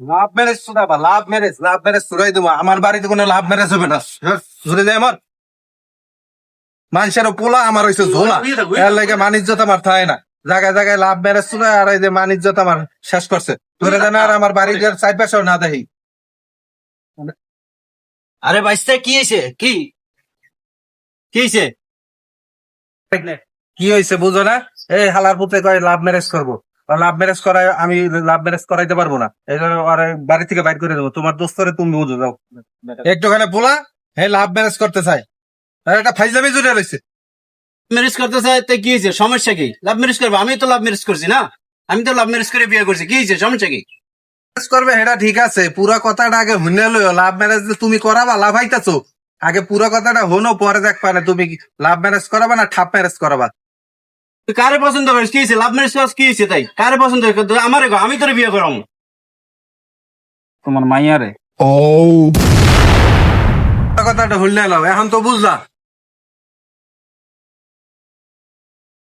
Love marriage শুধু আবার love marriage শুরাই দেবো। আমার বাড়িতে কোনো লাভ ম্যারেজ হবে না, শুনে যায় আমার মানুষের পোলা, আমার হয়েছে ঝোলা। এর লাগে মানিজ্যত আমার থাকে না। জায়গায় জায়গায় লাভ ম্যারেজ শুনে আর এই যে মানিজ্যত আমার শেষ করছে। ধরে দেন আর আমার বাড়ির চার পাশেও না দেখি। আরে বাইশটা কি হয়েছে? কি কি হয়েছে? কি হয়েছে বুঝো না? এই হালার পুতে কয় লাভ ম্যারেজ করবো। লাভ ম্যারেজ করাই আমি লাভ ম্যারেজ করাইতে পারবো না, এই জন্য আর বাড়ি থেকে বাইর করে দেবো। তোমার দোস্তরে তুমি বুঝো যাও একটুখানে পোলা, হ্যাঁ লাভ ম্যারেজ করতে চাই, আর একটা ফাইজলামি জুড়ে রয়েছে। ম্যারেজ করতে চাই তো কি হয়েছে? সমস্যা কি? লাভ ম্যারেজ করবো? আমি তো লাভ ম্যারেজ করছি না, আমি তো লাভ ম্যারেজ করে বিয়ে করছি। কি হয়েছে? সমস্যা কি? ম্যারেজ করবে এটা ঠিক আছে, পুরো কথাটা আগে শুনে লইও। লাভ ম্যারেজ যে তুমি করাবা লাভ হইতাছো, আগে পুরো কথাটা হনো, পরে দেখবা না তুমি লাভ ম্যারেজ করাবা না ঠাপ ম্যারেজ করাবা। তুই কারে পছন্দ করিস? কি হয়েছে? লাভ ম্যারেজ করিস কি হয়েছে? তাই কারে পছন্দ করিস? আমারে গো, আমি তোর বিয়ে করাম। তোমার মাইয়ারে কথাটা শুনলে নাও, এখন তো বুঝলা।